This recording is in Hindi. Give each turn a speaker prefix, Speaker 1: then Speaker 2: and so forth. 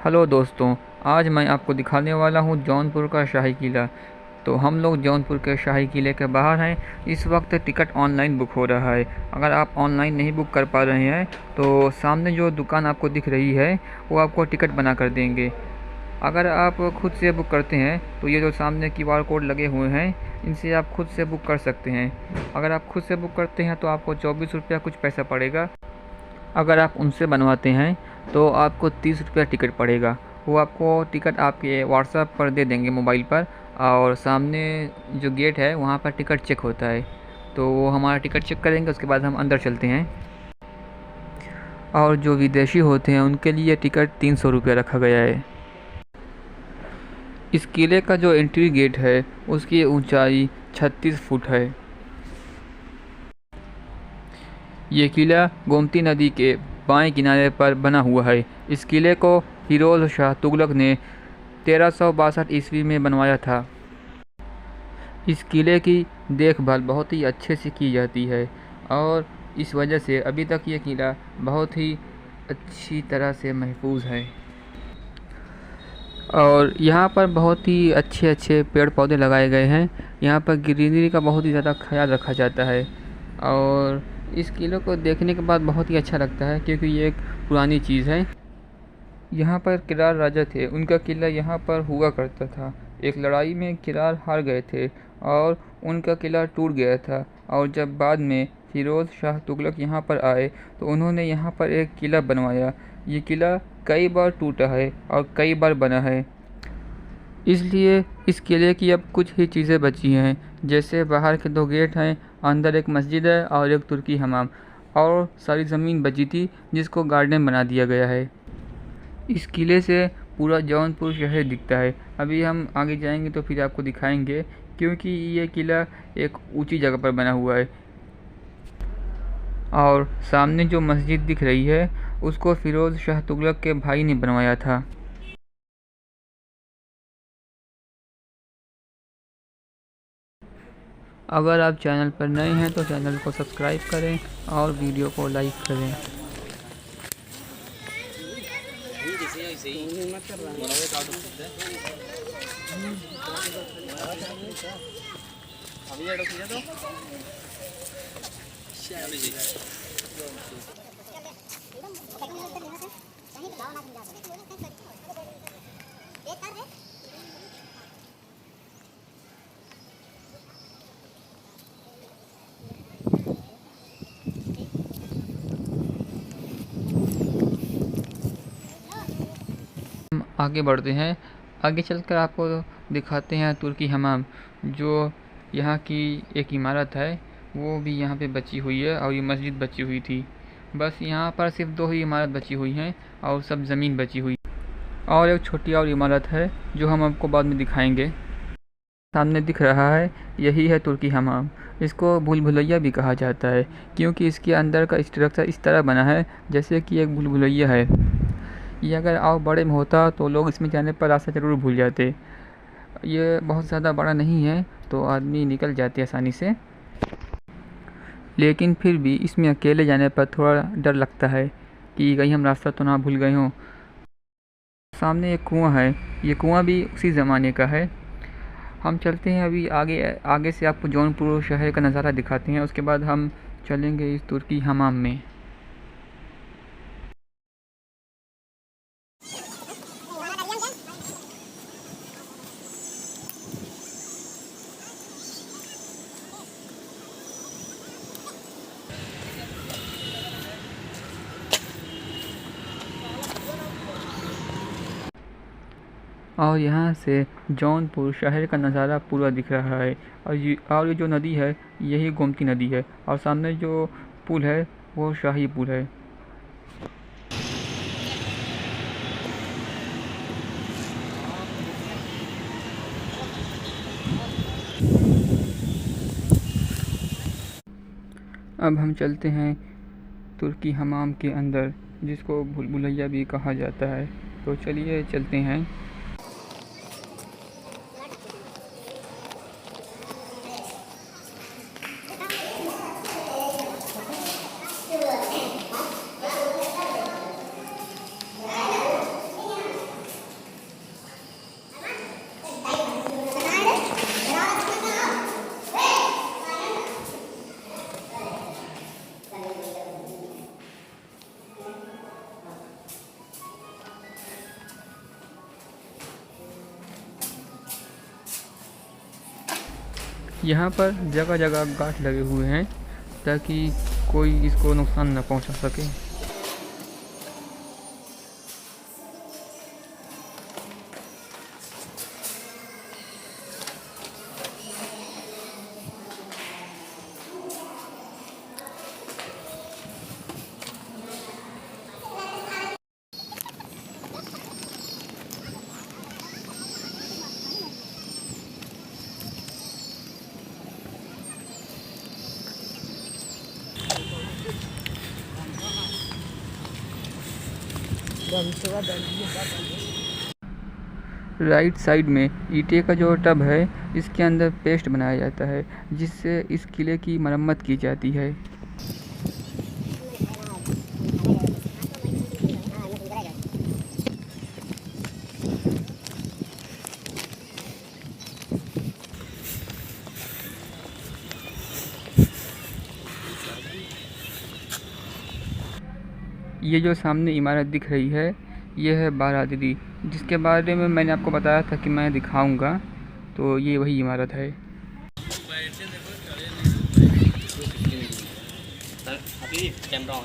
Speaker 1: हेलो दोस्तों, आज मैं आपको दिखाने वाला हूँ जौनपुर का शाही किला। तो हम लोग जौनपुर के शाही किले के बाहर हैं। इस वक्त टिकट ऑनलाइन बुक हो रहा है। अगर आप ऑनलाइन नहीं बुक कर पा रहे हैं तो सामने जो दुकान आपको दिख रही है वो आपको टिकट बना कर देंगे। अगर आप खुद से बुक करते हैं तो ये जो सामने क्यूआर कोड लगे हुए हैं इनसे आप खुद से बुक कर सकते हैं। अगर आप खुद से बुक करते हैं तो आपको 24 रुपया कुछ पैसा पड़ेगा। अगर आप उनसे बनवाते हैं तो आपको 30 रुपया टिकट पड़ेगा। वो आपको टिकट आपके व्हाट्सएप पर दे देंगे मोबाइल पर, और सामने जो गेट है वहाँ पर टिकट चेक होता है। तो वो हमारा टिकट चेक करेंगे, उसके बाद हम अंदर चलते हैं। और जो विदेशी होते हैं उनके लिए टिकट 300 रुपया रखा गया है। इस किले का जो एंट्री गेट है उसकी ऊंचाई 36 फुट है। ये किला गोमती नदी के बाएं किनारे पर बना हुआ है। इस किले को फिरोज शाह तुगलक ने 1362 ईस्वी में बनवाया था। इस किले की देखभाल बहुत ही अच्छे से की जाती है और इस वजह से अभी तक ये किला बहुत ही अच्छी तरह से महफूज है। और यहाँ पर बहुत ही अच्छे अच्छे पेड़ पौधे लगाए गए हैं। यहाँ पर ग्रीनरी का बहुत ही ज़्यादा ख्याल रखा जाता है। और इस किले को देखने के बाद बहुत ही अच्छा लगता है क्योंकि ये एक पुरानी चीज़ है। यहाँ पर किरार राजा थे, उनका किला यहाँ पर हुआ करता था। एक लड़ाई में किरार हार गए थे और उनका किला टूट गया था। और जब बाद में फिरोज़ शाह तुगलक यहाँ पर आए तो उन्होंने यहाँ पर एक किला बनवाया। ये किला कई बार टूटा है और कई बार बना है, इसलिए इस किले की अब कुछ ही चीज़ें बची हैं। जैसे बाहर के 2 गेट हैं, अंदर एक मस्जिद है और एक तुर्की हमाम, और सारी ज़मीन बची थी जिसको गार्डन बना दिया गया है। इस किले से पूरा जौनपुर शहर दिखता है। अभी हम आगे जाएंगे तो फिर आपको दिखाएंगे, क्योंकि ये किला एक ऊंची जगह पर बना हुआ है। और सामने जो मस्जिद दिख रही है उसको फिरोज़ शाह तुगलक के भाई ने बनवाया था। अगर आप चैनल पर नए हैं तो चैनल को सब्सक्राइब करें और वीडियो को लाइक करें। हम आगे बढ़ते हैं। आगे चलकर आपको दिखाते हैं तुर्की हमाम, जो यहाँ की एक इमारत है वो भी यहाँ पे बची हुई है। और ये मस्जिद बची हुई थी। बस यहाँ पर सिर्फ 2 ही इमारत बची हुई हैं और सब ज़मीन बची हुई। और एक छोटी और इमारत है जो हम आपको बाद में दिखाएंगे। सामने दिख रहा है यही है तुर्की हमाम। इसको भूल भुलैया भी कहा जाता है क्योंकि इसके अंदर का स्ट्रक्चर इस तरह बना है जैसे कि एक भूल भुलैया है। ये अगर और बड़े में होता तो लोग इसमें जाने पर रास्ता ज़रूर भूल जाते। ये बहुत ज़्यादा बड़ा नहीं है तो आदमी निकल जाते आसानी से, लेकिन फिर भी इसमें अकेले जाने पर थोड़ा डर लगता है कि कहीं हम रास्ता तो ना भूल गए हों। सामने एक कुआं है, ये कुआं भी उसी ज़माने का है। हम चलते हैं अभी आगे। आगे से आपको जौनपुर शहर का नज़ारा दिखाते हैं, उसके बाद हम चलेंगे इस तुर्की हमाम में। और यहाँ से जौनपुर शहर का नज़ारा पूरा दिख रहा है। और ये जो नदी है यही गोमती नदी है। और सामने जो पुल है वो शाही पुल है। अब हम चलते हैं तुर्की हमाम के अंदर, जिसको भूल भुलैया भी कहा जाता है। तो चलिए चलते हैं। यहाँ पर जगह जगह गांठ लगे हुए हैं ताकि कोई इसको नुकसान न पहुँचा सके। राइट साइड में ईंटे का जो टब है, इसके अंदर पेस्ट बनाया जाता है जिससे इस किले की मरम्मत की जाती है। ये जो सामने इमारत दिख रही है, ये है बारादरी, जिसके बारे में मैंने आपको बताया था कि मैं दिखाऊंगा। तो ये वही इमारत है।
Speaker 2: कैमरा